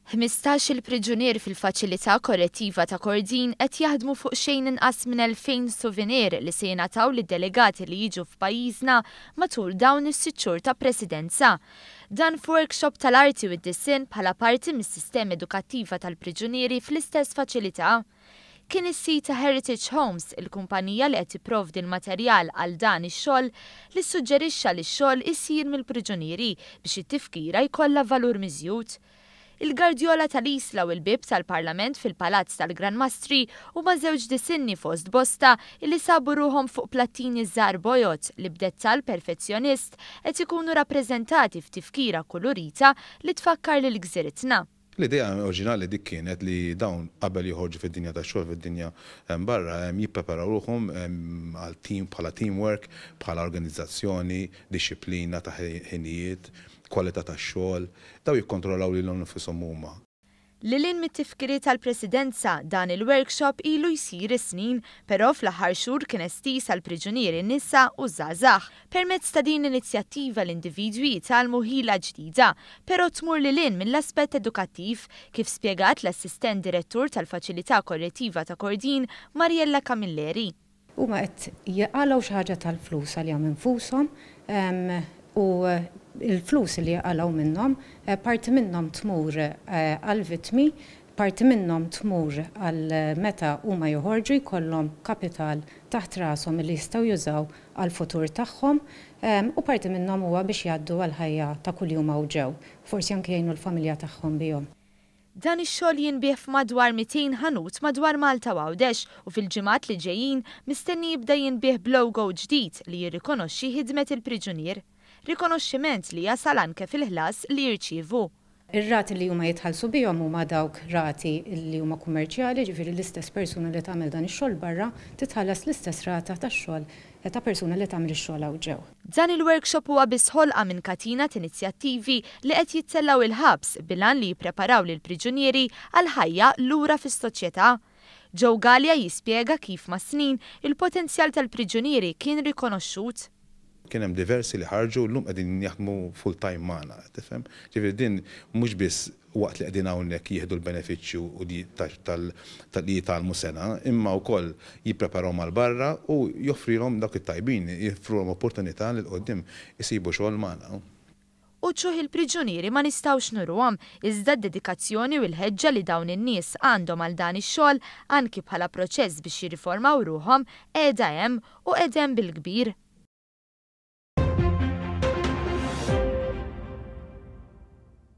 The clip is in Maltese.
15 il-priġunier fil-faċilità korrettiva ta' Kordin qed jaħdmu fuq xejn inqas minn 2000 souvenir li se jingħataw lid-delegati li jiġu f'pajjiżna matul dawn is-sitt xhur ta' presidenza. Dan f'workshop tal-arti u d-dissin bħala parti mis-sistema edukattiva tal-priġunieri fl-istess faċilità. Kien is-sit ta' Heritage Homes, il-kumpanija li qed tipprovdi l-materjal għal dan ix-xogħol li ssuġġerixxa li x-xogħol isir mill-priġunieri biex it-tifkira jkollha valur miżjud. Il-Gardjola tal-Isla u l-bib tal-Parlament fil-Palazz tal-Gran Mastri huma żewġ disinni fost bosta illi sabu ruhom fuq plattini żgħar bojot li b'dettall perfezzjonist qed ikunu rappreżentati f'tifkira kolorita li tfakkar lil gżiritna. L-idea oriġinali dik kienet li dawn qabel joħorġu fid-dinja tax-xogħol fid-dinja barra jippreparaw ruhom għal team bħala teamwork, bħala organizzazzjoni, disciplina ta' ħinijiet, kwalità tax-xogħol, daw jikkontrollaw lilhom nifushom huma. Lilin mit-tifkiri tal-presidenza dan il-workshop ilu jsir is-snin, però fl-aħħar xhur kien estiż għal priġunieri nisa u żgħażagħ. Permezz ta' din l-inizjattiva l-individwi jitgħallmu ħila ġdida, però tmur lilin mill-aspett edukattiv kif spjegat l-assistent direttur tal-Faċilità Korrettiva ta' Kordin, Mariella Camilleri. Huma qed jaqalgħu xi ħaġa tal-flus għalihom infushom u il-flus li jaqalaw minnhom, parti minnhom tmur għal-vittmi, parti minnhom tmur għal meta huma joħorġu jkollhom kapital taħt rashom li jistgħu jużaw għall-futur tagħhom u parti minnhom huwa biex jgħaddu għall-ħajja ta' kuljum hawn ġew, forsi anke jgħinu l-familja tagħhom bihom. Dan ix-xogħol jinbih f'madwar 200 ħanut madwar Malta u Għawdex u fil-ġimgħat li ġejjin mistenni jibda jinbih b'logo ġdid li jirrikonoxxi ħidmet il-priġunier. Rikonoxximent li jasal anke fil-ħlas li jirċievu. Ir-rati li huma jitħallsu bihom huma dawk rati li huma kummerċjali, ġifieri l-istess persuna li tagħmel dan ix-xogħol barra titħallas l-istess rata tax-xogħol ta' persuna li tagħmel ix-xogħol hawn ġew. Dan il-workshop huwa biss ħolqa minn katina ta' inizjattivi li qed jittellaw il-ħabs bilan li jippreparaw lil priġunieri għal ħajja lura fis-soċjetà. Joe Gallia jispjega kif ma' snin il-potenzjal tal-priġunieri kien rikonoxxut. Kien hemm diversi li ħarġu llum qegħdin jaħdmu full time magħna, tifhem? Ġifieri din mhux biss waqt li qegħdin hawnhekk jieħdu l-benefiċċju li jitalmu sena, imma wkoll jippreparaw mal-barra u joffrilhom dawk it-tajbin, jiffruhom opportunità li l-qudiem isibu xogħol magħna. U ċuħ il-priġunieri ma nistgħux nurhom iżda d-dedikazzjoni u l-ħeġġa li dawn in-nies għandhom għal dan ix-xogħol anki bħala proċess biex jirriformaw ruhom qiegħda hemm u qegħda hemm bil-kbir.